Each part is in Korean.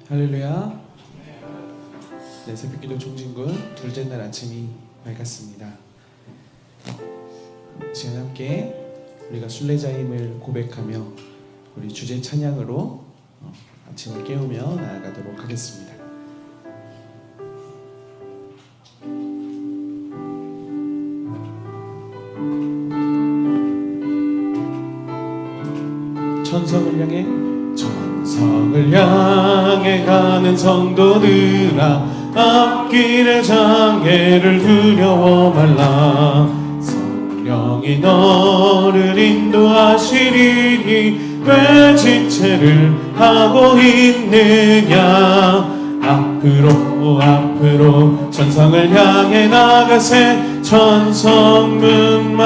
할렐루야. 네, 새벽기도 종진군 둘째 날 아침이 밝았습니다. 시간 함께 우리가 순례자임을 고백하며 우리 주제 찬양으로 아침을 깨우며 나아가도록 하겠습니다. 천성을 향해 가는 성도들아, 앞길의 장애를 두려워 말라. 성령이 너를 인도하시리니 왜 지체를 하고 있느냐. 앞으로 천성을 향해 나가세. 천성문만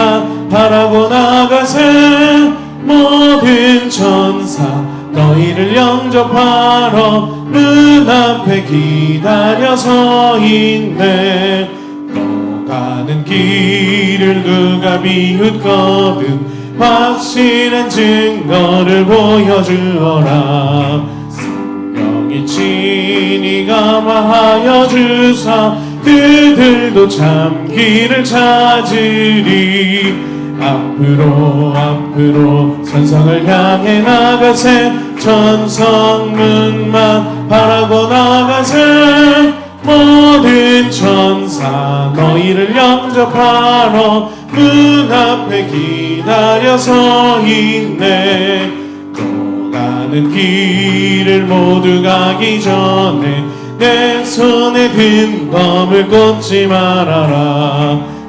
바라고 나가세. 모든 천사 너희를 영접하러 문 앞에 기다려 서 있네. 너 가는 길을 누가 비웃거든 확실한 증거를 보여주어라. 성령이 친히 감화하여 주사 그들도 참 길을 찾으리. 앞으로 천성을 향해 나가세. 천성문만 바라고 나가세. 모든 천사 너희를 영접하러 문 앞에 기다려 서 있네. 또 가는 길을 모두 가기 전에 내 손에 든 검을 꽂지 말아라.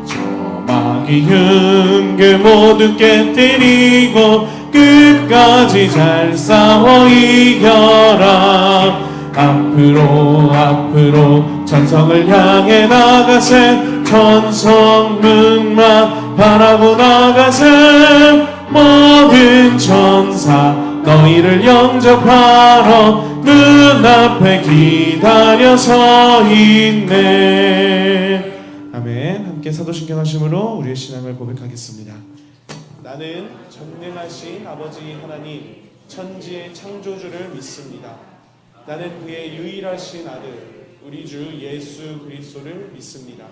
마귀 흉계 모두 깨뜨리고 끝까지 잘 싸워 이겨라. 앞으로 천성을 향해 나가세. 천성문만 바라고 나가세. 모든 천사 너희를 영접하러 문 앞에 기다려 서 있네. 아멘. 함께 사도신경 하심으로 우리의 신앙을 고백하겠습니다. 나는 전능하신 아버지 하나님, 천지의 창조주를 믿습니다. 나는 그의 유일하신 아들 우리 주 예수 그리스도를 믿습니다.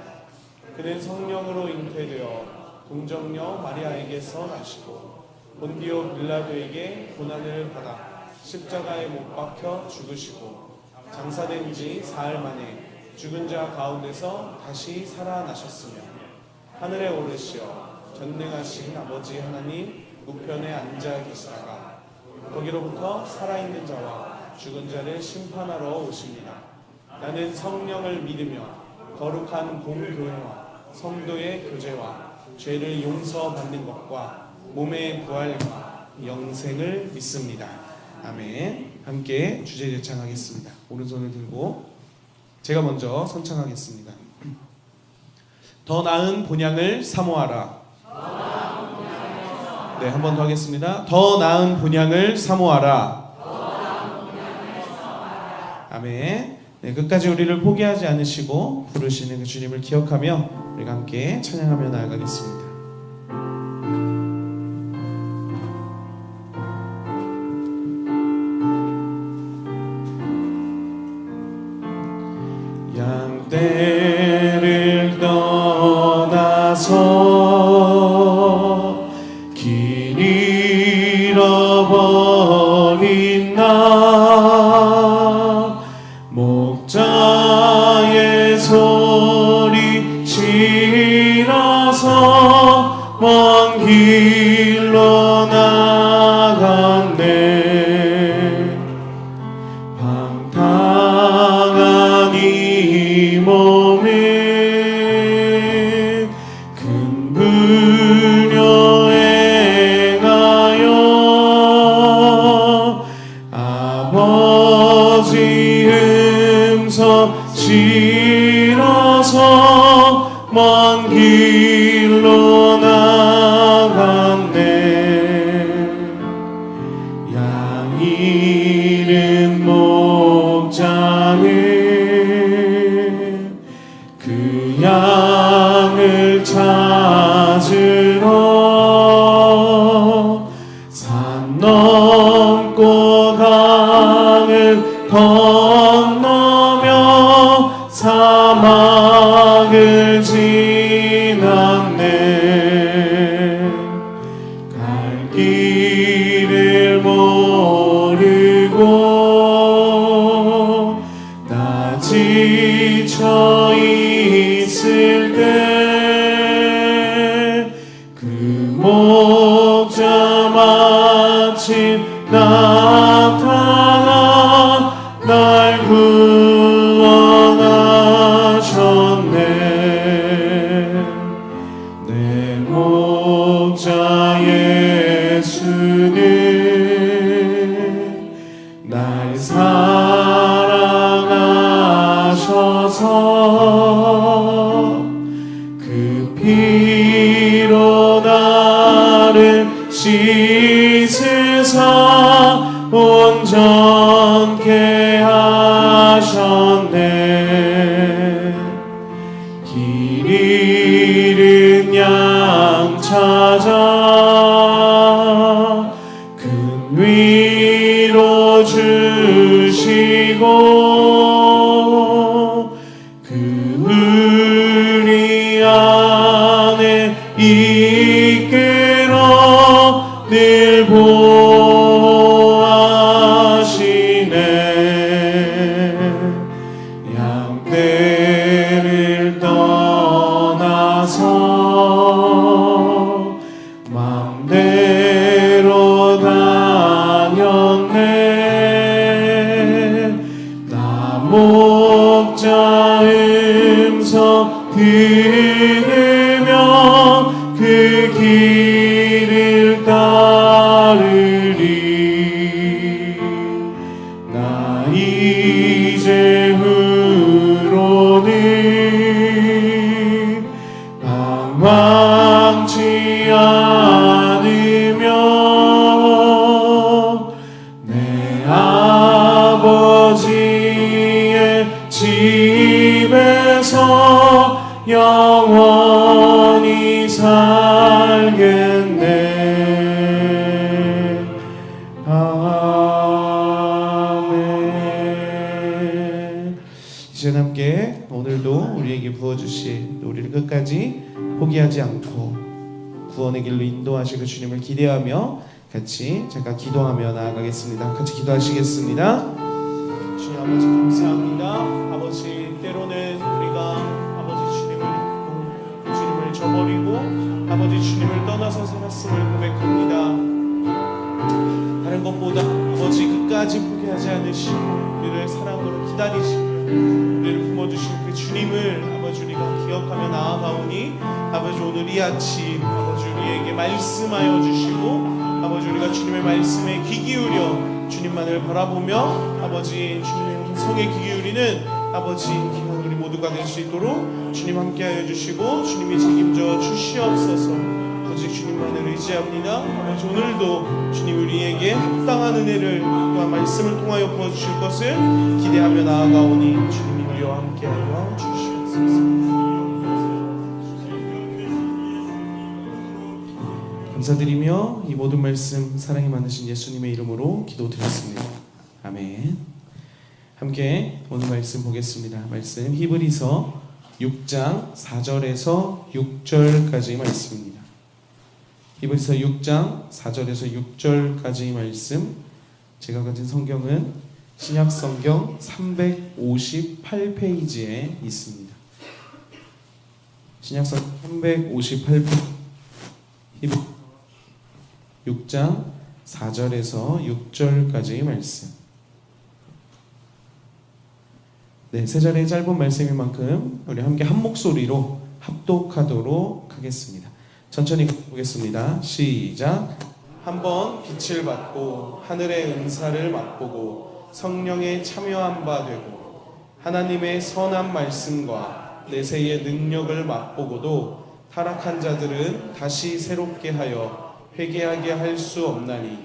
그는 성령으로 잉태되어 동정녀 마리아에게서 나시고 본디오 빌라도에게 고난을 받아 십자가에 못 박혀 죽으시고 장사된 지 사흘 만에 죽은 자 가운데서 다시 살아나셨으며 하늘에 오르시어 전능하신 아버지 하나님 우편에 앉아 계시다가 거기로부터 살아있는 자와 죽은 자를 심판하러 오십니다. 나는 성령을 믿으며 거룩한 공교회와 성도의 교제와 죄를 용서받는 것과 몸의 부활과 영생을 믿습니다. 아멘. 함께 주제 제창하겠습니다. 오른손을 들고 제가 먼저 선창하겠습니다. 더 나은 본향을 사모하라. 네, 한 번 더 하겠습니다. 더 나은 본향을 사모하라. 아멘. 네, 끝까지 우리를 포기하지 않으시고 부르시는 그 주님을 기억하며 우리가 함께 찬양하며 나아가겠습니다. 양떼를 떠나서 길 잃어버린 나 목자의 소리 싫어서 먼 길로 나갔네. 방탕한 이 몸에 큰 불효 행하여 아버지 음성 싫어서 먼 길로 나갔네. 양 잃은 목자는 그 양을 찾으러 산 넘고 강을 건너 피로 나를 씻으사 온전케 하셨네. 길 잃은 양 찾아 큰 위로 주시고 그 우리 안에 이끌어 늘 보호하시네. 양떼를 떠나서 맘대로 다녔네. 나 목자 음성 들으며 그 길을 따르리. 나 이제 후로는 방황치 않으며 내 아버지의 집에서 영원히 살겠네. 아멘. 이제 함께 오늘도 우리에게 부어주실 우리를 끝까지 포기하지 않고 구원의 길로 인도하시고 주님을 기대하며 같이 잠깐 기도하며 나아가겠습니다. 같이 기도하시겠습니다. 주님 아버지 감사합니다. 아버지 때로는 우리가 아버지 주님을 잊고 주님을 저버리고 아버지 주님을 떠나서 살았음을 고백합니다. 다른 것보다 아버지 끝까지 포기하지 않으시고 우리를 사랑으로 기다리시고 우리를 품어주신 그 주님을 아버지 우리가 기억하며 나아가오니 아버지 오늘 이 아침 아버지 우리에게 말씀하여 주시고 아버지 우리가 주님의 말씀에 귀 기울여 주님만을 바라보며 아버지 주님의 음성에 귀 기울이는 아버지 귀한 우리 모두가 될 수 있도록 주님 함께하여 주시고 주님이 책임져 주시옵소서. 오직 주님만을 의지합니다. 아버지 오늘도 주님 우리에게 합당한 은혜를 또한 말씀을 통하여 부어주실 것을 기대하며 나아가오니 주님이 우리와 함께하여 주시옵소서. 감사드리며 이 모든 말씀 사랑이 많으신 예수님의 이름으로 기도드렸습니다. 아멘. 함께 오늘 말씀 보겠습니다. 말씀 히브리서 6장 4절에서 6절까지의 말씀입니다. 히브리서 6장 4절에서 6절까지의 말씀, 제가 가진 성경은 신약 성경 358페이지에 있습니다. 신약 성경 358페이지 6장 4절에서 6절까지의 말씀. 네, 세 절의 짧은 말씀인 만큼 우리 함께 한 목소리로 합독하도록 하겠습니다. 천천히 보겠습니다. 시작. 한번 빛을 받고 하늘의 은사를 맛보고 성령에 참여한 바 되고 하나님의 선한 말씀과 내세의 능력을 맛보고도 타락한 자들은 다시 새롭게 하여 회개하게 할 수 없나니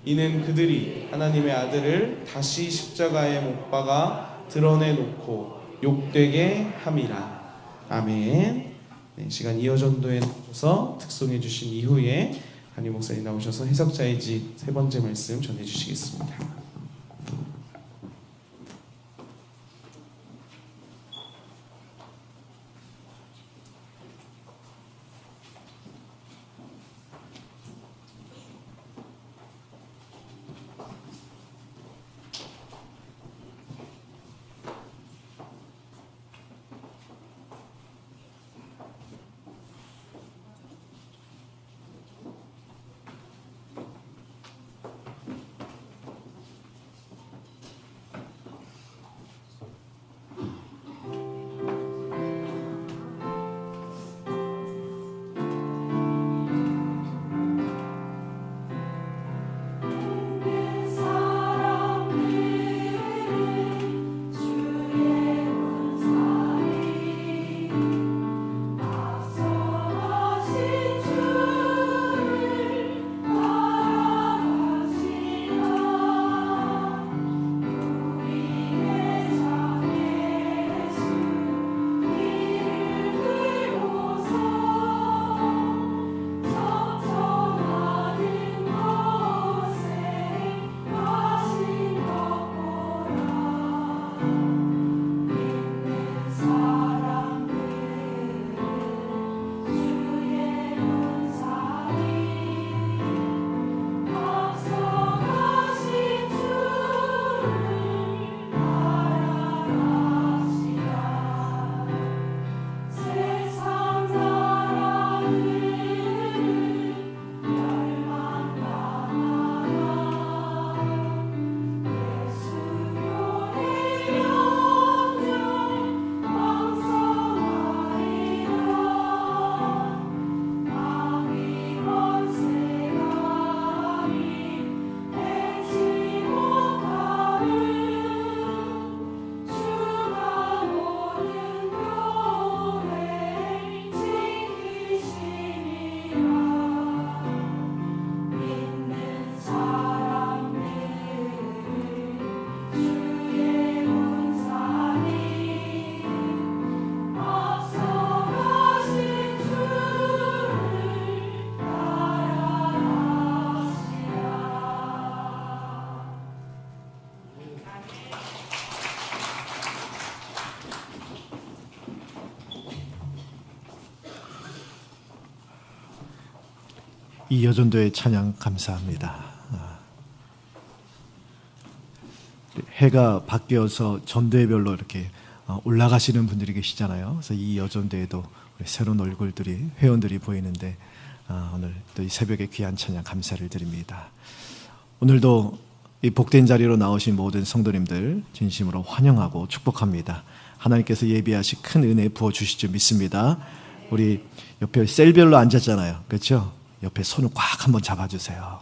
이는 그들이 하나님의 아들을 다시 십자가에 못 박아 드러내놓고 욕되게 함이라. 아멘. 네, 시간 이어전도에 나오셔서 특송해 주신 이후에 한유 목사님 나오셔서 해석자의 집 세 번째 말씀 전해 주시겠습니다. 이 여전도의 찬양 감사합니다. 해가 바뀌어서 전도회별로 이렇게 올라가시는 분들이 계시잖아요. 그래서 이 여전도에도 새로운 얼굴들이, 회원들이 보이는데 오늘 또 이 새벽에 귀한 찬양 감사를 드립니다. 오늘도 이 복된 자리로 나오신 모든 성도님들 진심으로 환영하고 축복합니다. 하나님께서 예비하신 큰 은혜 부어주실 줄 믿습니다. 우리 옆에 셀별로 앉았잖아요. 그렇죠? 옆에 손을 꽉 한번 잡아주세요.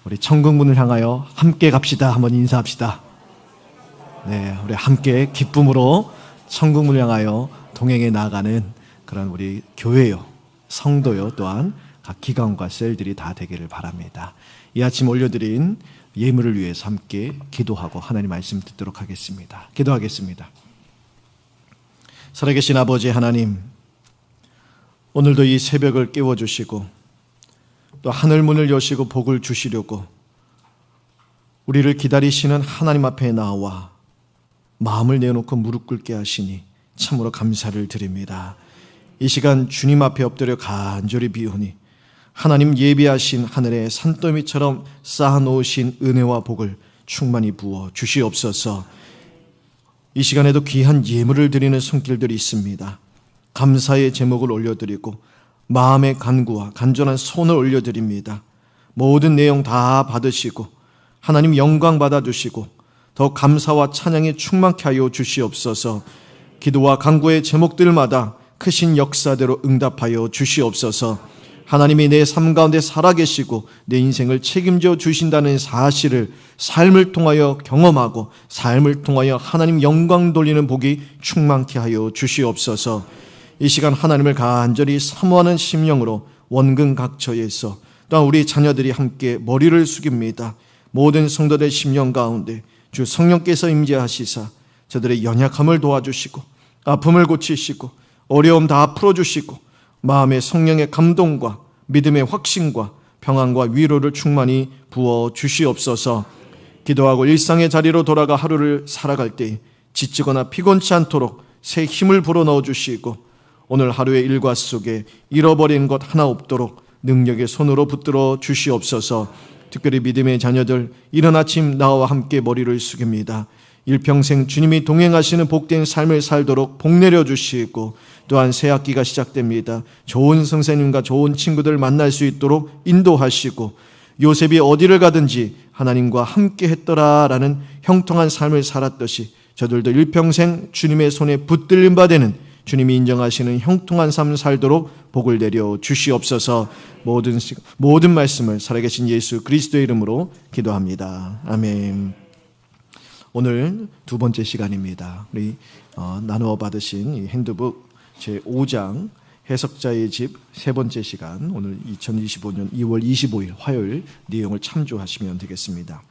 우리 천국문을 향하여 함께 갑시다. 한번 인사합시다. 네, 우리 함께 기쁨으로 천국문을 향하여 동행해 나가는 그런 우리 교회요, 성도요, 또한 각 기관과 셀들이 다 되기를 바랍니다. 이 아침 올려드린 예물을 위해서 함께 기도하고 하나님 말씀 듣도록 하겠습니다. 기도하겠습니다. 살아계신 아버지 하나님, 오늘도 이 새벽을 깨워주시고 또 하늘문을 여시고 복을 주시려고 우리를 기다리시는 하나님 앞에 나와 마음을 내놓고 무릎 꿇게 하시니 참으로 감사를 드립니다. 이 시간 주님 앞에 엎드려 간절히 비오니 하나님 예비하신 하늘의 산더미처럼 쌓아놓으신 은혜와 복을 충만히 부어 주시옵소서. 이 시간에도 귀한 예물을 드리는 손길들이 있습니다. 감사의 제목을 올려드리고 마음의 간구와 간절한 손을 올려드립니다. 모든 내용 다 받으시고 하나님 영광 받아주시고 더 감사와 찬양에 충만케 하여 주시옵소서. 기도와 간구의 제목들마다 크신 역사대로 응답하여 주시옵소서. 하나님이 내 삶 가운데 살아계시고 내 인생을 책임져 주신다는 사실을 삶을 통하여 경험하고 삶을 통하여 하나님 영광 돌리는 복이 충만케 하여 주시옵소서. 이 시간 하나님을 간절히 사모하는 심령으로 원근 각처에서 또한 우리 자녀들이 함께 머리를 숙입니다. 모든 성도들 심령 가운데 주 성령께서 임재하시사 저들의 연약함을 도와주시고 아픔을 고치시고 어려움 다 풀어주시고 마음의 성령의 감동과 믿음의 확신과 평안과 위로를 충만히 부어 주시옵소서. 기도하고 일상의 자리로 돌아가 하루를 살아갈 때 지치거나 피곤치 않도록 새 힘을 불어넣어 주시고 오늘 하루의 일과 속에 잃어버린 것 하나 없도록 능력의 손으로 붙들어 주시옵소서. 특별히 믿음의 자녀들 이른 아침 나와 함께 머리를 숙입니다. 일평생 주님이 동행하시는 복된 삶을 살도록 복 내려 주시고 또한 새 학기가 시작됩니다. 좋은 선생님과 좋은 친구들 만날 수 있도록 인도하시고 요셉이 어디를 가든지 하나님과 함께 했더라라는 형통한 삶을 살았듯이 저들도 일평생 주님의 손에 붙들림 바 되는 주님이 인정하시는 형통한 삶을 살도록 복을 내려 주시옵소서. 모든 말씀을 살아계신 예수 그리스도의 이름으로 기도합니다. 아멘. 오늘 두 번째 시간입니다. 우리 나누어 받으신 이 핸드북 제5장 해석자의 집 세 번째 시간, 오늘 2025년 2월 25일 화요일 내용을 참조하시면 되겠습니다.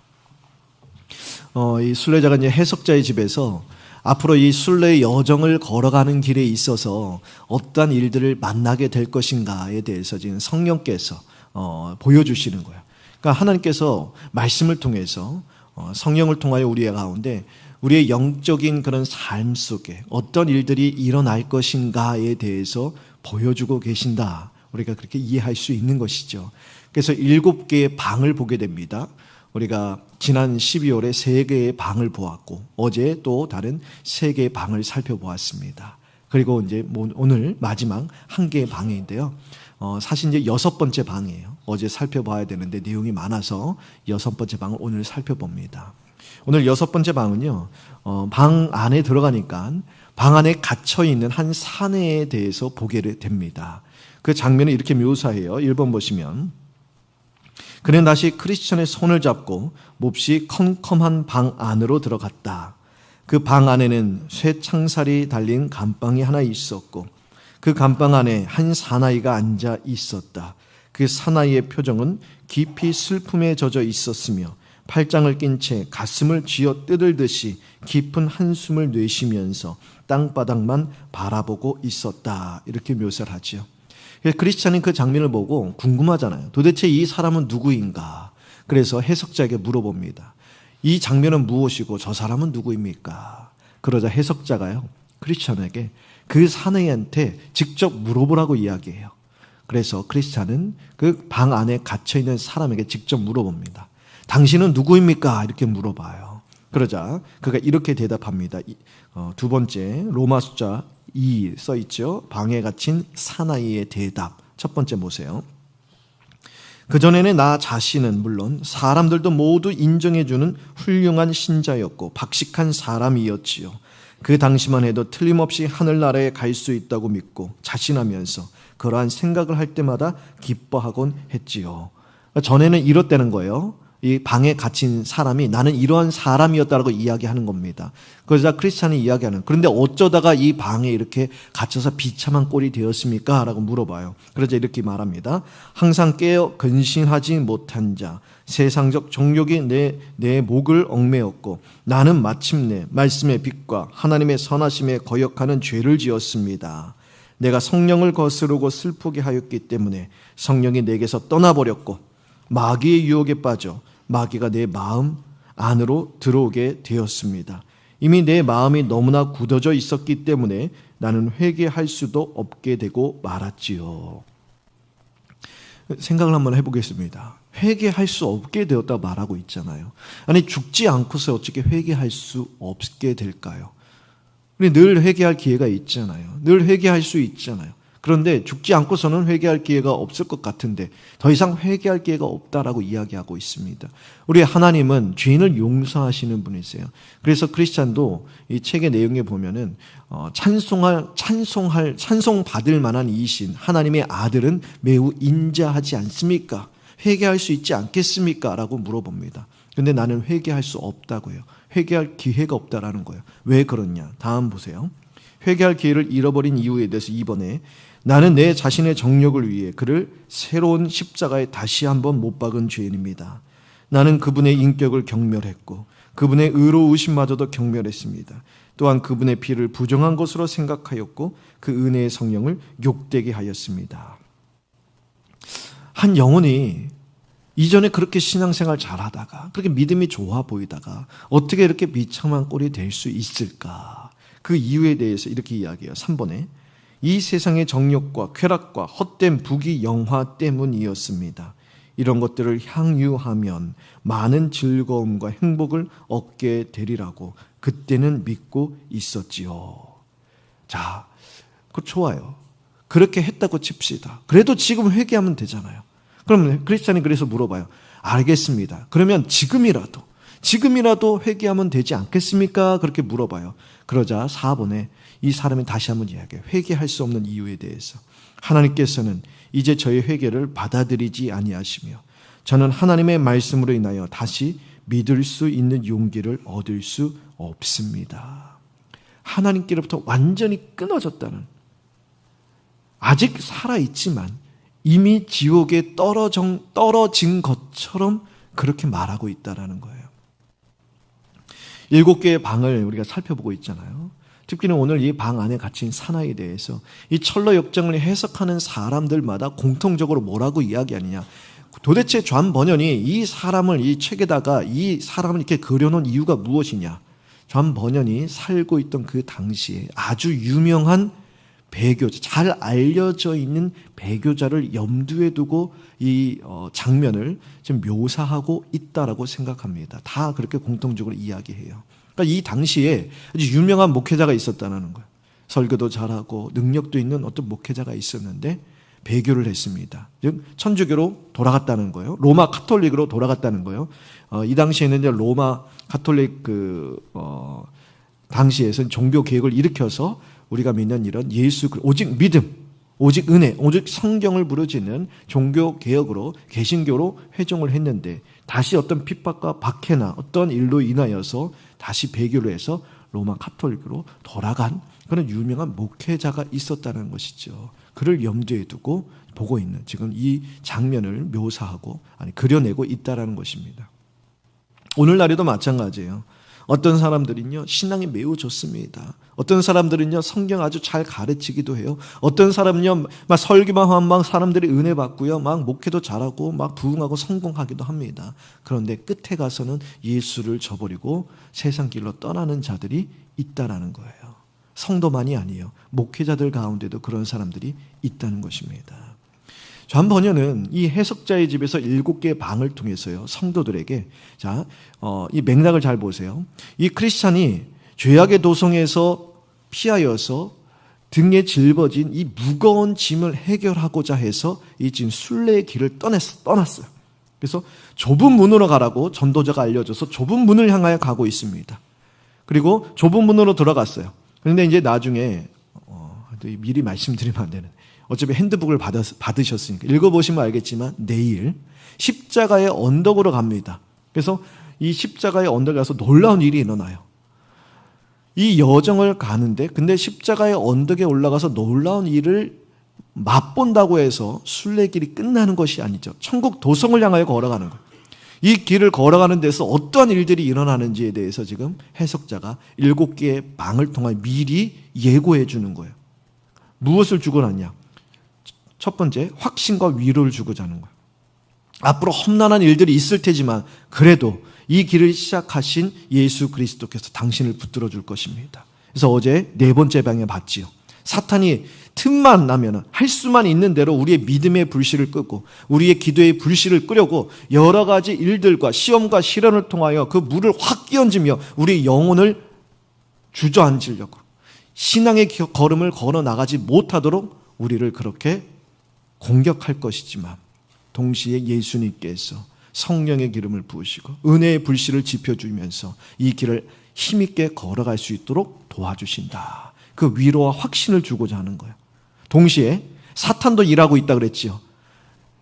이 순례자가 이제 해석자의 집에서 앞으로 이 순례의 여정을 걸어가는 길에 있어서 어떠한 일들을 만나게 될 것인가에 대해서 지금 성령께서 보여주시는 거예요. 그러니까 하나님께서 말씀을 통해서 성령을 통하여 우리 가운데 우리의 영적인 그런 삶 속에 어떤 일들이 일어날 것인가에 대해서 보여주고 계신다. 우리가 그렇게 이해할 수 있는 것이죠. 그래서 7개의 방을 보게 됩니다. 우리가 지난 12월에 3개의 방을 보았고 어제 또 다른 3개의 방을 살펴보았습니다. 그리고 이제 오늘 마지막 1개의 방인데요. 사실 이제 6번째 방이에요. 어제 살펴봐야 되는데 내용이 많아서 6번째 방을 오늘 살펴봅니다. 오늘 6번째 방은요, 방 안에 들어가니까 방 안에 갇혀있는 한 사내에 대해서 보게 됩니다. 그 장면을 이렇게 묘사해요. 1번 보시면 그는 다시 크리스천의 손을 잡고 몹시 컴컴한 방 안으로 들어갔다. 그 방 안에는 쇠 창살이 달린 감방이 하나 있었고 그 감방 안에 한 사나이가 앉아 있었다. 그 사나이의 표정은 깊이 슬픔에 젖어 있었으며 팔짱을 낀 채 가슴을 쥐어 뜯을듯이 깊은 한숨을 내쉬면서 땅바닥만 바라보고 있었다. 이렇게 묘사를 하죠. 크리스찬이 그 장면을 보고 궁금하잖아요. 도대체 이 사람은 누구인가? 그래서 해석자에게 물어봅니다. 이 장면은 무엇이고 저 사람은 누구입니까? 그러자 해석자가요, 크리스찬에게 그 사내한테 직접 물어보라고 이야기해요. 그래서 크리스찬은 그 방 안에 갇혀있는 사람에게 직접 물어봅니다. 당신은 누구입니까? 이렇게 물어봐요. 그러자 그가 이렇게 대답합니다. 두 번째 로마 숫자 2 써있죠. 방에 갇힌 사나이의 대답. 첫 번째 보세요. 그전에는 나 자신은 물론 사람들도 모두 인정해주는 훌륭한 신자였고 박식한 사람이었지요. 그 당시만 해도 틀림없이 하늘나라에 갈 수 있다고 믿고 자신하면서 그러한 생각을 할 때마다 기뻐하곤 했지요. 전에는 이렇다는 거예요. 이 방에 갇힌 사람이 나는 이러한 사람이었다라고 이야기하는 겁니다. 그러자 크리스찬이 이야기하는, 그런데 어쩌다가 이 방에 이렇게 갇혀서 비참한 꼴이 되었습니까? 라고 물어봐요. 그러자 이렇게 말합니다. 항상 깨어 근신하지 못한 자, 세상적 정욕이 내 목을 얽매였고 나는 마침내 말씀의 빛과 하나님의 선하심에 거역하는 죄를 지었습니다. 내가 성령을 거스르고 슬프게 하였기 때문에 성령이 내게서 떠나버렸고 마귀의 유혹에 빠져 마귀가 내 마음 안으로 들어오게 되었습니다. 이미 내 마음이 너무나 굳어져 있었기 때문에 나는 회개할 수도 없게 되고 말았지요. 생각을 한번 해보겠습니다. 회개할 수 없게 되었다고 말하고 있잖아요. 아니 죽지 않고서 어떻게 회개할 수 없게 될까요? 우리 늘 회개할 기회가 있잖아요. 늘 회개할 수 있잖아요. 그런데 죽지 않고서는 회개할 기회가 없을 것 같은데 더 이상 회개할 기회가 없다라고 이야기하고 있습니다. 우리 하나님은 죄인을 용서하시는 분이세요. 그래서 크리스찬도 이 책의 내용에 보면은 찬송받을 만한 이신 하나님의 아들은 매우 인자하지 않습니까? 회개할 수 있지 않겠습니까? 라고 물어봅니다. 근데 나는 회개할 수 없다고요. 회개할 기회가 없다라는 거예요. 왜 그러냐? 다음 보세요. 회개할 기회를 잃어버린 이유에 대해서 2번에 나는 내 자신의 정욕을 위해 그를 새로운 십자가에 다시 한번 못 박은 죄인입니다. 나는 그분의 인격을 경멸했고 그분의 의로우심마저도 경멸했습니다. 또한 그분의 피를 부정한 것으로 생각하였고 그 은혜의 성령을 욕되게 하였습니다. 한 영혼이 이전에 그렇게 신앙생활 잘하다가 그렇게 믿음이 좋아 보이다가 어떻게 이렇게 비참한 꼴이 될 수 있을까? 그 이유에 대해서 이렇게 이야기해요. 3번에 이 세상의 정욕과 쾌락과 헛된 부귀 영화 때문이었습니다. 이런 것들을 향유하면 많은 즐거움과 행복을 얻게 되리라고 그때는 믿고 있었지요. 자, 그거 좋아요. 그렇게 했다고 칩시다. 그래도 지금 회개하면 되잖아요. 그러면 크리스찬이 그래서 물어봐요. 알겠습니다. 그러면 지금이라도 회개하면 되지 않겠습니까? 그렇게 물어봐요. 그러자 4번에 이 사람이 다시 한번 이야기해요. 회개할 수 없는 이유에 대해서. 하나님께서는 이제 저의 회개를 받아들이지 아니하시며 저는 하나님의 말씀으로 인하여 다시 믿을 수 있는 용기를 얻을 수 없습니다. 하나님께로부터 완전히 끊어졌다는, 아직 살아있지만 이미 지옥에 떨어진 것처럼 그렇게 말하고 있다는 거예요. 7개의 방을 우리가 살펴보고 있잖아요. 특히는 오늘 이 방 안에 갇힌 사나이에 대해서 이 철로 역정을 해석하는 사람들마다 공통적으로 뭐라고 이야기하느냐. 도대체 존 버년이 이 사람을 이 책에다가 이 사람을 이렇게 그려놓은 이유가 무엇이냐. 존 버년이 살고 있던 그 당시에 아주 유명한 배교자, 잘 알려져 있는 배교자를 염두에 두고 이 장면을 지금 묘사하고 있다라고 생각합니다. 다 그렇게 공통적으로 이야기해요. 그러니까 이 당시에 아주 유명한 목회자가 있었다는 거예요. 설교도 잘하고 능력도 있는 어떤 목회자가 있었는데 배교를 했습니다. 즉 천주교로 돌아갔다는 거예요. 로마 카톨릭으로 돌아갔다는 거예요. 이 당시에는 이제 로마 카톨릭 당시에서는 종교 개혁을 일으켜서 우리가 믿는 이런 예수, 오직 믿음, 오직 은혜, 오직 성경을 부르짖는 종교 개혁으로 개신교로 회종을 했는데 다시 어떤 핍박과 박해나 어떤 일로 인하여서 다시 배교를 해서 로마 카톨릭으로 돌아간 그런 유명한 목회자가 있었다는 것이죠. 그를 염두에 두고 보고 있는 지금 이 장면을 묘사하고 그려내고 있다는 것입니다. 오늘날에도 마찬가지예요. 어떤 사람들은요 신앙이 매우 좋습니다. 어떤 사람들은요 성경 아주 잘 가르치기도 해요. 어떤 사람은요 막 설교만 하면 막 사람들이 은혜 받고요 막 목회도 잘하고 막 부흥하고 성공하기도 합니다. 그런데 끝에 가서는 예수를 저버리고 세상 길로 떠나는 자들이 있다라는 거예요. 성도만이 아니에요. 목회자들 가운데도 그런 사람들이 있다는 것입니다. 전 번역은 이 해석자의 집에서 7개의 방을 통해서요, 성도들에게, 자, 이 맥락을 잘 보세요. 이 크리스찬이 죄악의 도성에서 피하여서 등에 짊어진 이 무거운 짐을 해결하고자 해서 이 지금 순례의 길을 떠났어요. 그래서 좁은 문으로 가라고 전도자가 알려줘서 좁은 문을 향하여 가고 있습니다. 그리고 좁은 문으로 들어갔어요. 그런데 이제 나중에 미리 말씀드리면 안 되는, 어차피 핸드북을 받으셨으니까 읽어보시면 알겠지만 내일 십자가의 언덕으로 갑니다. 그래서 이 십자가의 언덕에 가서 놀라운 일이 일어나요. 이 여정을 가는데, 근데 십자가의 언덕에 올라가서 놀라운 일을 맛본다고 해서 순례길이 끝나는 것이 아니죠. 천국 도성을 향하여 걸어가는 거예요. 이 길을 걸어가는 데서 어떠한 일들이 일어나는지에 대해서 지금 해석자가 7개의 방을 통해 미리 예고해 주는 거예요. 무엇을 주고받냐? 첫 번째, 확신과 위로를 주고자 하는 거예요. 앞으로 험난한 일들이 있을 테지만 그래도 이 길을 시작하신 예수 그리스도께서 당신을 붙들어 줄 것입니다. 그래서 어제 4번째 방에 봤지요. 사탄이 틈만 나면 할 수만 있는 대로 우리의 믿음의 불씨를 끄고 우리의 기도의 불씨를 끄려고 여러 가지 일들과 시험과 시련을 통하여 그 물을 확 끼얹으며 우리의 영혼을 주저앉으려고, 신앙의 걸음을 걸어 나가지 못하도록 우리를 그렇게 공격할 것이지만, 동시에 예수님께서 성령의 기름을 부으시고 은혜의 불씨를 지펴주면서 이 길을 힘있게 걸어갈 수 있도록 도와주신다. 그 위로와 확신을 주고자 하는 거예요. 동시에 사탄도 일하고 있다 그랬지요.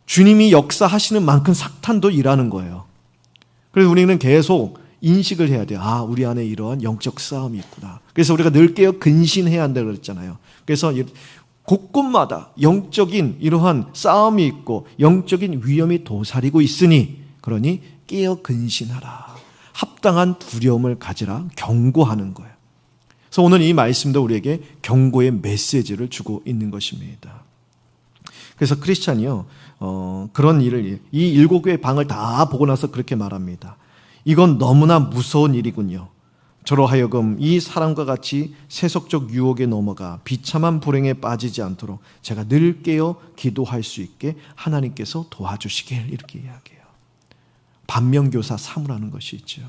주님이 역사하시는 만큼 사탄도 일하는 거예요. 그래서 우리는 계속 인식을 해야 돼요. 아, 우리 안에 이러한 영적 싸움이 있구나. 그래서 우리가 늘 깨어 근신해야 한다고 그랬잖아요. 그래서 곳곳마다 영적인 이러한 싸움이 있고 영적인 위험이 도사리고 있으니, 그러니 깨어 근신하라. 합당한 두려움을 가지라. 경고하는 거예요. 그래서 오늘 이 말씀도 우리에게 경고의 메시지를 주고 있는 것입니다. 그래서 크리스찬이요, 그런 일을, 이 7개의 방을 다 보고 나서 그렇게 말합니다. 이건 너무나 무서운 일이군요. 저로 하여금 이 사람과 같이 세속적 유혹에 넘어가 비참한 불행에 빠지지 않도록 제가 늘 깨어 기도할 수 있게 하나님께서 도와주시길, 이렇게 이야기해요. 반면교사 삼으라는 것이 있죠.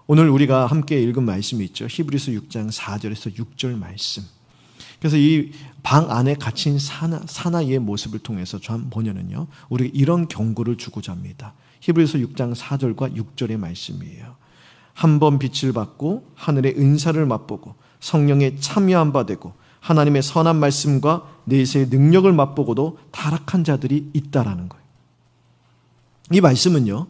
오늘 우리가 함께 읽은 말씀이 있죠. 히브리서 6장 4절에서 6절 말씀. 그래서 이 방 안에 갇힌 사나이의 모습을 통해서 전 번역은요, 우리가 이런 경고를 주고자 합니다. 히브리서 6장 4절과 6절의 말씀이에요. 한번 빛을 받고 하늘의 은사를 맛보고 성령에 참여한 바 되고 하나님의 선한 말씀과 내세의 능력을 맛보고도 타락한 자들이 있다라는 거예요. 이 말씀은요,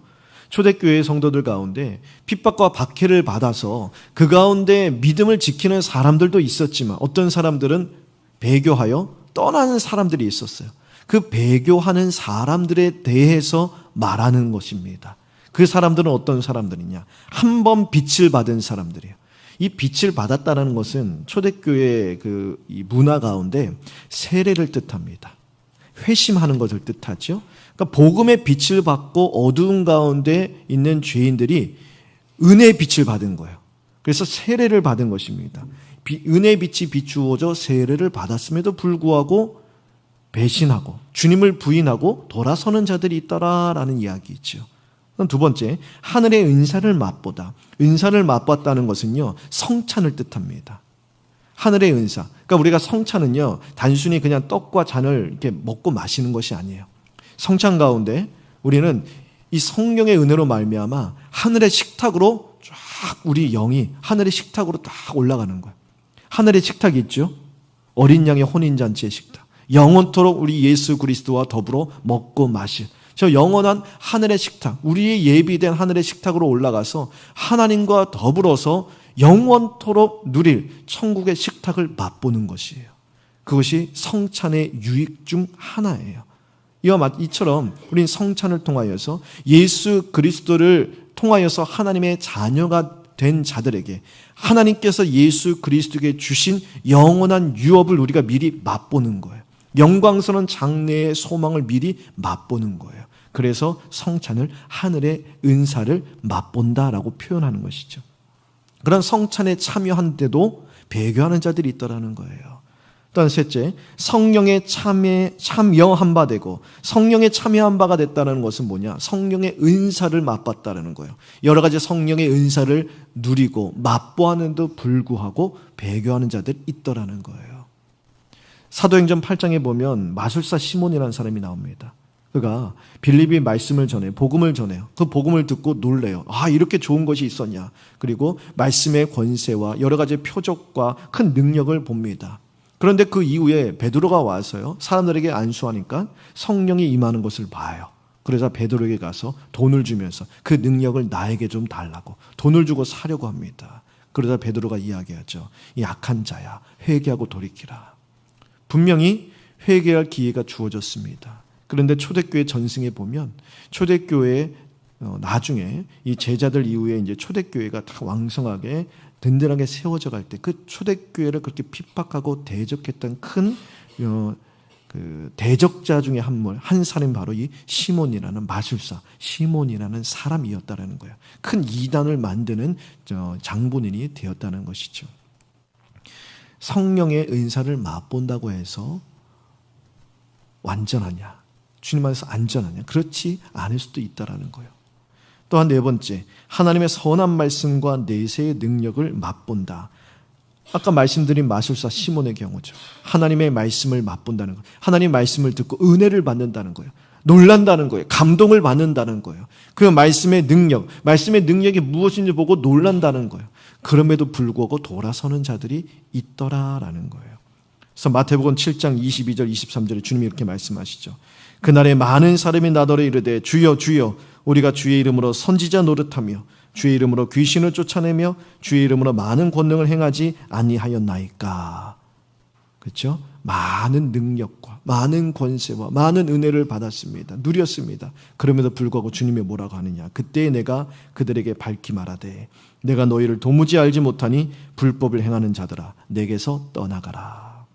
초대교회 성도들 가운데 핍박과 박해를 받아서 그 가운데 믿음을 지키는 사람들도 있었지만 어떤 사람들은 배교하여 떠나는 사람들이 있었어요. 그 배교하는 사람들에 대해서 말하는 것입니다. 그 사람들은 어떤 사람들이냐? 한 번 빛을 받은 사람들이에요. 이 빛을 받았다는 것은 초대교회의 이 문화 가운데 세례를 뜻합니다. 회심하는 것을 뜻하죠. 그러니까 복음의 빛을 받고 어두운 가운데 있는 죄인들이 은혜의 빛을 받은 거예요. 그래서 세례를 받은 것입니다. 은혜의 빛이 비추어져 세례를 받았음에도 불구하고 배신하고 주님을 부인하고 돌아서는 자들이 있더라라는 이야기죠. 두 번째, 하늘의 은사를 맛보다. 은사를 맛봤다는 것은요, 성찬을 뜻합니다. 하늘의 은사. 그러니까 우리가 성찬은요, 단순히 그냥 떡과 잔을 이렇게 먹고 마시는 것이 아니에요. 성찬 가운데 우리는 이 성령의 은혜로 말미암아 하늘의 식탁으로 쫙 우리 영이 하늘의 식탁으로 딱 올라가는 거예요. 하늘의 식탁이 있죠. 어린 양의 혼인잔치의 식탁. 영원토록 우리 예수 그리스도와 더불어 먹고 마실 저 영원한 하늘의 식탁, 우리의 예비된 하늘의 식탁으로 올라가서 하나님과 더불어서 영원토록 누릴 천국의 식탁을 맛보는 것이에요. 그것이 성찬의 유익 중 하나예요. 이처럼 우린 성찬을 통하여서 예수 그리스도를 통하여서 하나님의 자녀가 된 자들에게 하나님께서 예수 그리스도에게 주신 영원한 유업을 우리가 미리 맛보는 거예요. 영광스러운 장래의 소망을 미리 맛보는 거예요. 그래서 성찬을 하늘의 은사를 맛본다라고 표현하는 것이죠. 그런 성찬에 참여한 데도 배교하는 자들이 있더라는 거예요. 또한 셋째, 성령에 참여한 바 되고, 성령에 참여한 바가 됐다는 것은 뭐냐? 성령의 은사를 맛봤다는 거예요. 여러 가지 성령의 은사를 누리고 맛보았는데도 불구하고 배교하는 자들이 있더라는 거예요. 사도행전 8장에 보면 마술사 시몬이라는 사람이 나옵니다. 그가 빌립이 말씀을 전해요. 복음을 전해요. 그 복음을 듣고 놀래요. 아, 이렇게 좋은 것이 있었냐. 그리고 말씀의 권세와 여러 가지 표적과 큰 능력을 봅니다. 그런데 그 이후에 베드로가 와서요, 사람들에게 안수하니까 성령이 임하는 것을 봐요. 그래서 베드로에게 가서 돈을 주면서 그 능력을 나에게 좀 달라고 돈을 주고 사려고 합니다. 그러자 베드로가 이야기하죠. 이 악한 자야, 회개하고 돌이키라. 분명히 회개할 기회가 주어졌습니다. 그런데 초대교회 전승에 보면 초대교회 나중에 이 제자들 이후에 이제 초대교회가 다 왕성하게 든든하게 세워져 갈 때 그 초대교회를 그렇게 핍박하고 대적했던 큰 그 대적자 중에 한 사람이 바로 이 시몬이라는 마술사, 시몬이라는 사람이었다라는 거예요. 큰 이단을 만드는 장본인이 되었다는 것이죠. 성령의 은사를 맛본다고 해서 완전하냐? 주님 안에서 안전하냐? 그렇지 않을 수도 있다라는 거예요. 또한 네 번째, 하나님의 선한 말씀과 내세의 능력을 맛본다. 아까 말씀드린 마술사 시몬의 경우죠. 하나님의 말씀을 맛본다는 거예요. 하나님의 말씀을 듣고 은혜를 받는다는 거예요. 놀란다는 거예요. 감동을 받는다는 거예요. 그 말씀의 능력이 무엇인지 보고 놀란다는 거예요. 그럼에도 불구하고 돌아서는 자들이 있더라라는 거예요. 그래서 마태복음 7장 22절 23절에 주님이 이렇게 말씀하시죠. 그날에 많은 사람이 나더러 이르되 주여 주여 우리가 주의 이름으로 선지자 노릇하며 주의 이름으로 귀신을 쫓아내며 주의 이름으로 많은 권능을 행하지 아니하였나이까. 그렇죠? 많은 능력과 많은 권세와 많은 은혜를 받았습니다. 누렸습니다. 그럼에도 불구하고 주님이 뭐라고 하느냐. 그때 내가 그들에게 밝히 말하되 내가 너희를 도무지 알지 못하니 불법을 행하는 자들아 내게서 떠나가라.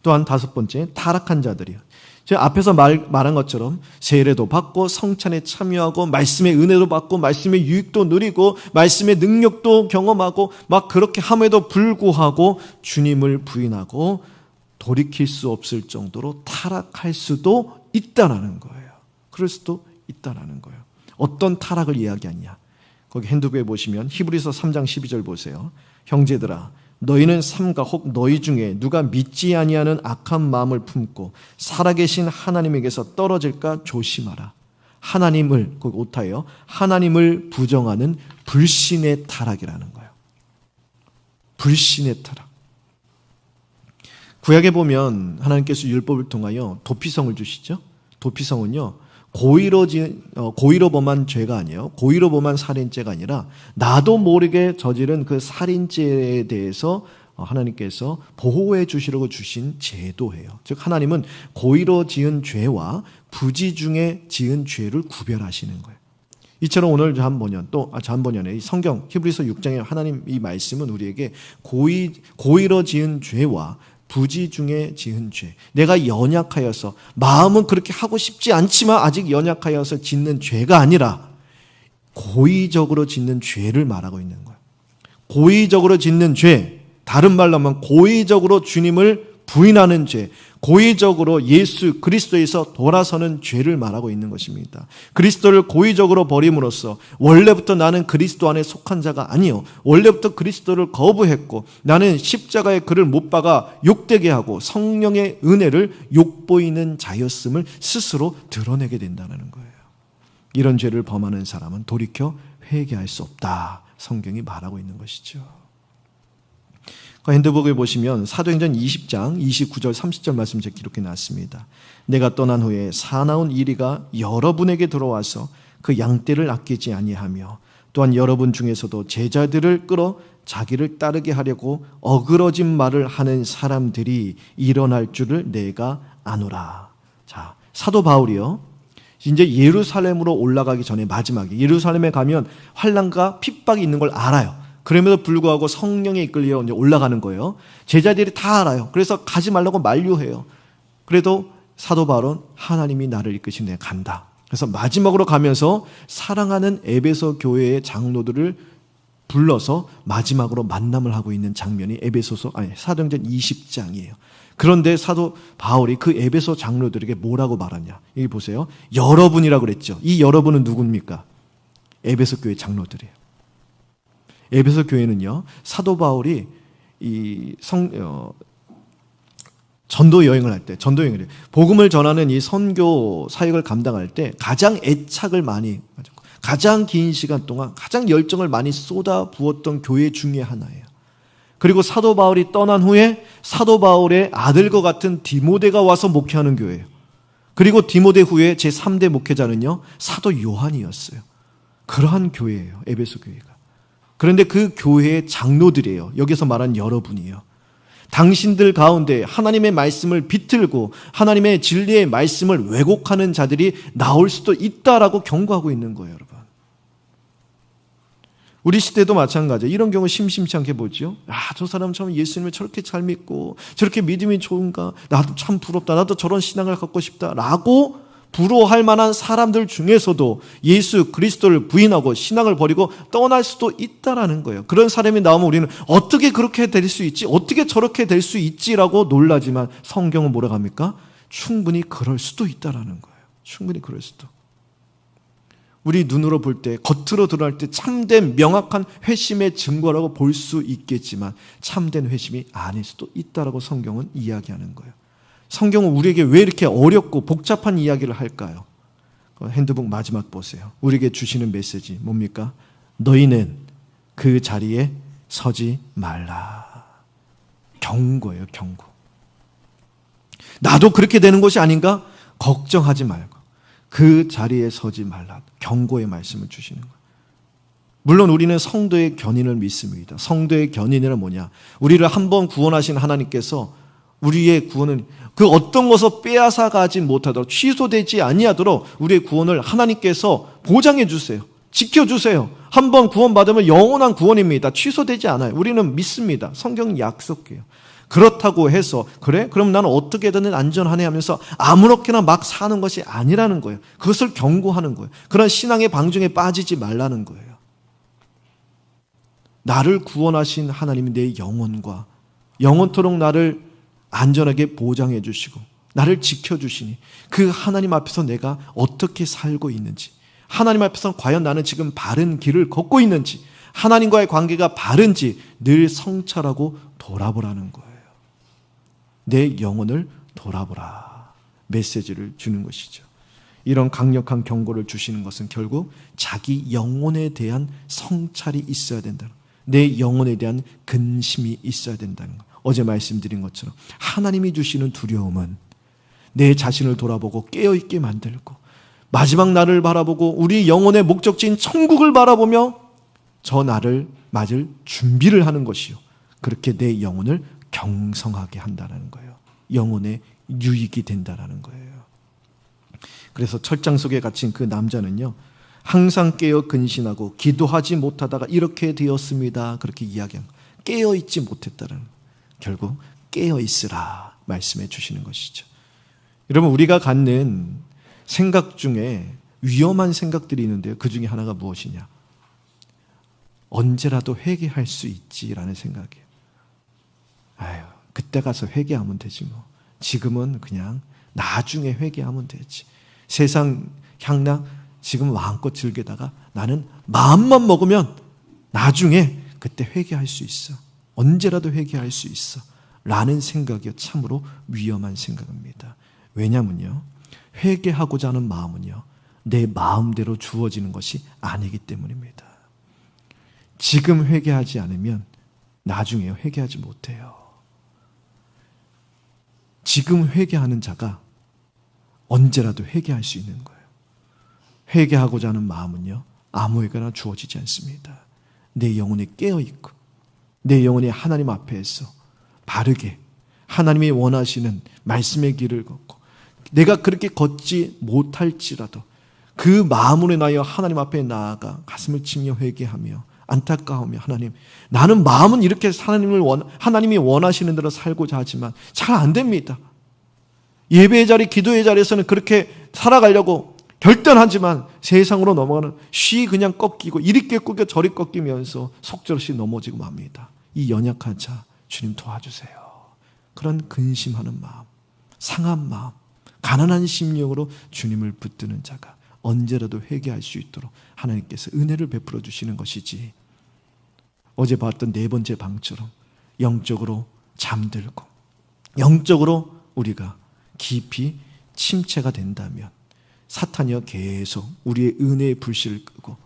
또한 다섯 번째, 타락한 자들이요. 제가 앞에서 말한 것처럼 세례도 받고 성찬에 참여하고 말씀의 은혜도 받고 말씀의 유익도 누리고 말씀의 능력도 경험하고 막 그렇게 함에도 불구하고 주님을 부인하고 돌이킬 수 없을 정도로 타락할 수도 있다라는 거예요. 그럴 수도 있다라는 거예요. 어떤 타락을 이야기하냐? 거기 핸드부에 보시면 히브리서 3장 12절 보세요. 형제들아 너희는 삼가 혹 너희 중에 누가 믿지 아니하는 악한 마음을 품고 살아계신 하나님에게서 떨어질까 조심하라. 하나님을, 거기 오타예요. 하나님을 부정하는 불신의 타락이라는 거예요. 불신의 타락. 구약에 보면 하나님께서 율법을 통하여 도피성을 주시죠. 도피성은요, 고의로 범한 죄가 아니에요. 고의로 범한 살인죄가 아니라 나도 모르게 저지른 그 살인죄에 대해서 하나님께서 보호해 주시려고 주신 제도예요. 즉 하나님은 고의로 지은 죄와 부지 중에 지은 죄를 구별하시는 거예요. 이처럼 오늘 전번연에 성경 히브리서 6장에 하나님 이 말씀은 우리에게 고의로 지은 죄와 부지 중에 지은 죄, 내가 연약하여서 마음은 그렇게 하고 싶지 않지만 아직 연약하여서 짓는 죄가 아니라 고의적으로 짓는 죄를 말하고 있는 거예요. 고의적으로 짓는 죄, 다른 말로 하면 고의적으로 주님을 부인하는 죄, 고의적으로 예수 그리스도에서 돌아서는 죄를 말하고 있는 것입니다. 그리스도를 고의적으로 버림으로써 원래부터 나는 그리스도 안에 속한 자가 아니요, 원래부터 그리스도를 거부했고 나는 십자가에 그를 못 박아 욕되게 하고 성령의 은혜를 욕보이는 자였음을 스스로 드러내게 된다는 거예요. 이런 죄를 범하는 사람은 돌이켜 회개할 수 없다. 성경이 말하고 있는 것이죠. 핸드북에 보시면 사도행전 20장 29절 30절 말씀 제가 기록해 놨습니다. 내가 떠난 후에 사나운 이리가 여러분에게 들어와서 그 양떼를 아끼지 아니하며 또한 여러분 중에서도 제자들을 끌어 자기를 따르게 하려고 어그러진 말을 하는 사람들이 일어날 줄을 내가 아노라. 자, 사도 바울이요, 이제 예루살렘으로 올라가기 전에 마지막에 예루살렘에 가면 환난과 핍박이 있는 걸 알아요. 그럼에도 불구하고 성령에 이끌려 이제 올라가는 거예요. 제자들이 다 알아요. 그래서 가지 말라고 만류해요. 그래도 사도 바울은 하나님이 나를 이끄시니 내가 간다. 그래서 마지막으로 가면서 사랑하는 에베소 교회의 장로들을 불러서 마지막으로 만남을 하고 있는 장면이 사도행전 20장이에요. 그런데 사도 바울이 그 에베소 장로들에게 뭐라고 말하냐? 여기 보세요. 여러분이라고 그랬죠. 이 여러분은 누굽니까? 에베소 교회 장로들이에요. 에베소 교회는요, 사도 바울이 전도 여행을 할 때, 복음을 전하는 이 선교 사역을 감당할 때 가장 애착을 많이 가졌고, 가장 긴 시간 동안 가장 열정을 많이 쏟아 부었던 교회 중에 하나예요. 그리고 사도 바울이 떠난 후에 사도 바울의 아들과 같은 디모데가 와서 목회하는 교회예요. 그리고 디모데 후에 제3대 목회자는요, 사도 요한이었어요. 그러한 교회예요, 에베소 교회가. 그런데 그 교회의 장로들이에요. 여기서 말한 여러분이에요. 당신들 가운데 하나님의 말씀을 비틀고 하나님의 진리의 말씀을 왜곡하는 자들이 나올 수도 있다라고 경고하고 있는 거예요, 여러분. 우리 시대도 마찬가지예요. 이런 경우 심심치 않게 보죠. 저 사람처럼 예수님을 저렇게 잘 믿고 저렇게 믿음이 좋은가? 나도 참 부럽다. 나도 저런 신앙을 갖고 싶다. 라고 부러워할 만한 사람들 중에서도 예수 그리스도를 부인하고 신앙을 버리고 떠날 수도 있다라는 거예요. 그런 사람이 나오면 우리는 어떻게 그렇게 될 수 있지? 어떻게 저렇게 될 수 있지라고 놀라지만 성경은 뭐라고 합니까? 충분히 그럴 수도 있다라는 거예요. 충분히 그럴 수도. 우리 눈으로 볼 때, 겉으로 드러날 때 참된 명확한 회심의 증거라고 볼 수 있겠지만 참된 회심이 아닐 수도 있다라고 성경은 이야기하는 거예요. 성경은 우리에게 왜 이렇게 어렵고 복잡한 이야기를 할까요? 핸드북 마지막 보세요. 우리에게 주시는 메시지 뭡니까? 너희는 그 자리에 서지 말라. 경고예요, 경고. 나도 그렇게 되는 것이 아닌가? 걱정하지 말고 그 자리에 서지 말라. 경고의 말씀을 주시는 거예요. 물론 우리는 성도의 견인을 믿습니다. 성도의 견인이란 뭐냐? 우리를 한번 구원하신 하나님께서 우리의 구원은 그 어떤 것을 빼앗아 가지 못하도록, 취소되지 아니하도록 우리의 구원을 하나님께서 보장해 주세요. 지켜주세요. 한번 구원받으면 영원한 구원입니다. 취소되지 않아요. 우리는 믿습니다. 성경은 약속해요. 그렇다고 해서 그래? 그럼 나는 어떻게든 안전하네 하면서 아무렇게나 막 사는 것이 아니라는 거예요. 그것을 경고하는 거예요. 그런 신앙의 방중에 빠지지 말라는 거예요. 나를 구원하신 하나님이 내 영혼과 영원토록 나를 안전하게 보장해 주시고 나를 지켜주시니 그 하나님 앞에서 내가 어떻게 살고 있는지, 하나님 앞에서 과연 나는 지금 바른 길을 걷고 있는지, 하나님과의 관계가 바른지 늘 성찰하고 돌아보라는 거예요. 내 영혼을 돌아보라 메시지를 주는 것이죠. 이런 강력한 경고를 주시는 것은 결국 자기 영혼에 대한 성찰이 있어야 된다는, 내 영혼에 대한 근심이 있어야 된다는 것. 어제 말씀드린 것처럼 하나님이 주시는 두려움은 내 자신을 돌아보고 깨어있게 만들고 마지막 날을 바라보고 우리 영혼의 목적지인 천국을 바라보며 저 날을 맞을 준비를 하는 것이요, 그렇게 내 영혼을 경성하게 한다는 거예요. 영혼의 유익이 된다는 거예요. 그래서 철장 속에 갇힌 그 남자는요, 항상 깨어 근신하고 기도하지 못하다가 이렇게 되었습니다. 그렇게 이야기한 거예요. 깨어있지 못했다는 거예요. 결국 깨어있으라 말씀해 주시는 것이죠. 여러분, 우리가 갖는 생각 중에 위험한 생각들이 있는데요. 그 중에 하나가 무엇이냐? 언제라도 회개할 수 있지라는 생각이에요. 그때 가서 회개하면 되지 뭐. 지금은 그냥 나중에 회개하면 되지. 세상 향락 지금 마음껏 즐기다가 나는 마음만 먹으면 나중에 그때 회개할 수 있어. 언제라도 회개할 수 있어. 라는 생각이요, 참으로 위험한 생각입니다. 왜냐면요, 회개하고자 하는 마음은요, 내 마음대로 주어지는 것이 아니기 때문입니다. 지금 회개하지 않으면 나중에 회개하지 못해요. 지금 회개하는 자가 언제라도 회개할 수 있는 거예요. 회개하고자 하는 마음은요, 아무에게나 주어지지 않습니다. 내 영혼에 깨어있고 내 영혼이 하나님 앞에서 바르게 하나님이 원하시는 말씀의 길을 걷고, 내가 그렇게 걷지 못할지라도 그 마음으로 인하여 하나님 앞에 나아가 가슴을 치며 회개하며 안타까우며, 하나님, 나는 마음은 이렇게 하나님이 원하시는 대로 살고자 하지만 잘 안 됩니다. 예배의 자리, 기도의 자리에서는 그렇게 살아가려고 결단하지만 세상으로 넘어가는 쉬 그냥 꺾이고 이렇게 꺾여 저리 꺾이면서 속절없이 넘어지고 맙니다. 이 연약한 자 주님 도와주세요. 그런 근심하는 마음, 상한 마음, 가난한 심령으로 주님을 붙드는 자가 언제라도 회개할 수 있도록 하나님께서 은혜를 베풀어 주시는 것이지, 어제 봤던 네 번째 방처럼 영적으로 잠들고 영적으로 우리가 깊이 침체가 된다면 사탄이여 계속 우리의 은혜의 불씨를 끄고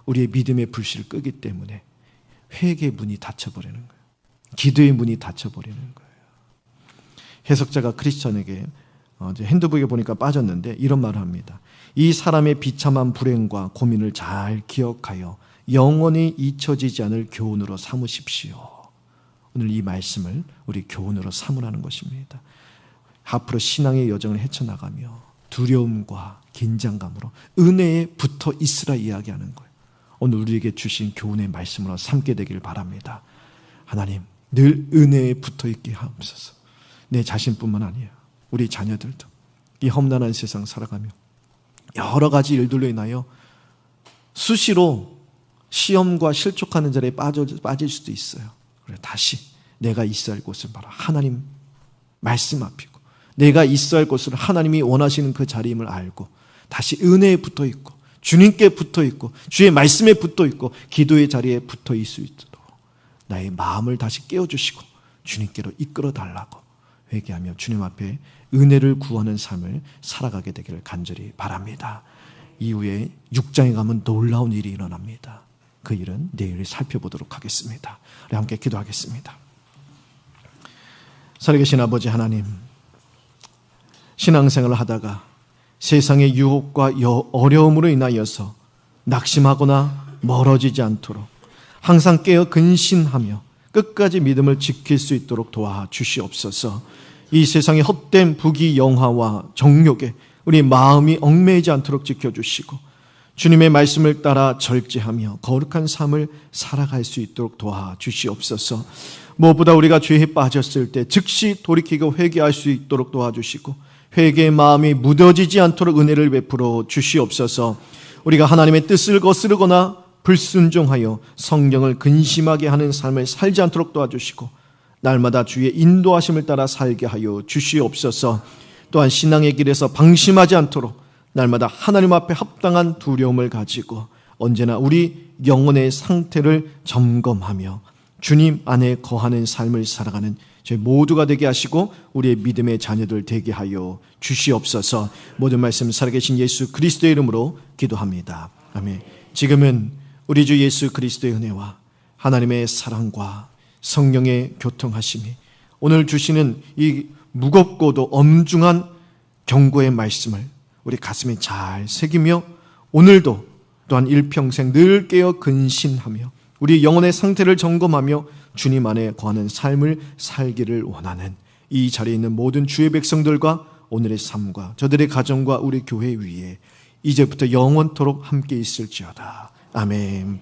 우리의 믿음의 불씨를 끄기 때문에 회개의 문이 닫혀버리는 거예요. 기도의 문이 닫혀버리는 거예요. 해석자가 크리스천에게 핸드북에 보니까 빠졌는데 이런 말을 합니다. 이 사람의 비참한 불행과 고민을 잘 기억하여 영원히 잊혀지지 않을 교훈으로 삼으십시오. 오늘 이 말씀을 우리 교훈으로 삼으라는 것입니다. 앞으로 신앙의 여정을 헤쳐나가며 두려움과 긴장감으로 은혜에 붙어 있으라 이야기하는 거예요. 오늘 우리에게 주신 교훈의 말씀으로 삼게 되길 바랍니다. 하나님, 늘 은혜에 붙어 있게 하옵소서. 내 자신뿐만 아니에요. 우리 자녀들도 이 험난한 세상 살아가며 여러 가지 일들로 인하여 수시로 시험과 실족하는 자리에 빠질 수도 있어요. 그래, 다시 내가 있어야 할 곳을 바라 하나님 말씀 앞이고 내가 있어야 할 곳을 하나님이 원하시는 그 자리임을 알고 다시 은혜에 붙어 있고 주님께 붙어 있고 주의 말씀에 붙어 있고 기도의 자리에 붙어 있을 수 있도록 나의 마음을 다시 깨워주시고 주님께로 이끌어 달라고 회개하며 주님 앞에 은혜를 구하는 삶을 살아가게 되기를 간절히 바랍니다. 이후에 6장에 가면 놀라운 일이 일어납니다. 그 일은 내일 살펴보도록 하겠습니다. 우리 함께 기도하겠습니다. 살아계신 아버지 하나님, 신앙생활을 하다가 세상의 유혹과 어려움으로 인하여서 낙심하거나 멀어지지 않도록 항상 깨어 근신하며 끝까지 믿음을 지킬 수 있도록 도와주시옵소서. 이 세상의 헛된 부귀 영화와 정욕에 우리 마음이 얽매이지 않도록 지켜주시고 주님의 말씀을 따라 절제하며 거룩한 삶을 살아갈 수 있도록 도와주시옵소서. 무엇보다 우리가 죄에 빠졌을 때 즉시 돌이키고 회개할 수 있도록 도와주시고 회개의 마음이 무뎌지지 않도록 은혜를 베풀어 주시옵소서. 우리가 하나님의 뜻을 거스르거나 불순종하여 성령을 근심하게 하는 삶을 살지 않도록 도와주시고 날마다 주의 인도하심을 따라 살게 하여 주시옵소서. 또한 신앙의 길에서 방심하지 않도록 날마다 하나님 앞에 합당한 두려움을 가지고 언제나 우리 영혼의 상태를 점검하며 주님 안에 거하는 삶을 살아가는 저희 모두가 되게 하시고 우리의 믿음의 자녀들 되게 하여 주시옵소서. 모든 말씀 살아계신 예수 그리스도의 이름으로 기도합니다. 아멘. 지금은 우리 주 예수 그리스도의 은혜와 하나님의 사랑과 성령의 교통하심이 오늘 주시는 이 무겁고도 엄중한 경고의 말씀을 우리 가슴에 잘 새기며 오늘도 또한 일평생 늘 깨어 근신하며 우리 영혼의 상태를 점검하며 주님 안에 거하는 삶을 살기를 원하는 이 자리에 있는 모든 주의 백성들과 오늘의 삶과 저들의 가정과 우리 교회 위에 이제부터 영원토록 함께 있을지어다. 아멘.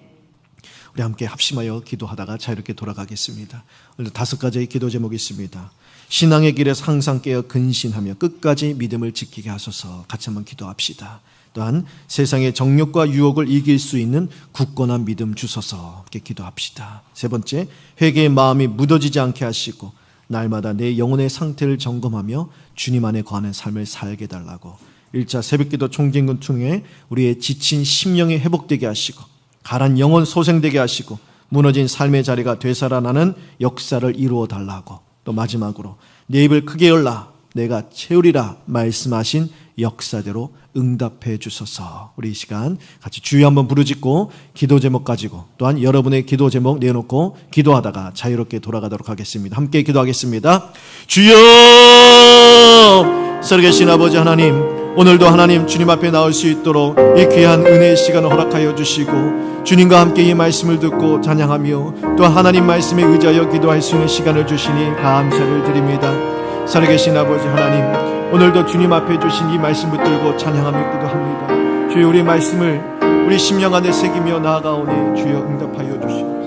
우리 함께 합심하여 기도하다가 자유롭게 돌아가겠습니다. 오늘 5가지의 기도 제목이 있습니다. 신앙의 길에서 항상 깨어 근신하며 끝까지 믿음을 지키게 하소서. 같이 한번 기도합시다. 또한 세상의 정욕과 유혹을 이길 수 있는 굳건한 믿음 주소서. 함께 기도합시다. 3번째, 회개의 마음이 묻어지지 않게 하시고 날마다 내 영혼의 상태를 점검하며 주님 안에 거하는 삶을 살게 달라고 1차 새벽기도 총진군 통해 우리의 지친 심령이 회복되게 하시고 가란 영혼 소생되게 하시고 무너진 삶의 자리가 되살아나는 역사를 이루어 달라고 또 마지막으로 내 입을 크게 열라 내가 채우리라 말씀하신 역사대로 응답해 주소서. 우리 이 시간 같이 주여 한번 부르짖고 기도 제목 가지고 또한 여러분의 기도 제목 내놓고 기도하다가 자유롭게 돌아가도록 하겠습니다. 함께 기도하겠습니다. 주여, 살아계신 아버지 하나님, 오늘도 하나님 주님 앞에 나올 수 있도록 이 귀한 은혜의 시간을 허락하여 주시고 주님과 함께 이 말씀을 듣고 찬양하며 또 하나님 말씀에 의지하여 기도할 수 있는 시간을 주시니 감사를 드립니다. 살아계신 아버지 하나님, 오늘도 주님 앞에 주신 이 말씀 붙들고 찬양하며 기도합니다. 주여, 우리 말씀을 우리 심령 안에 새기며 나아가오니 주여 응답하여 주시고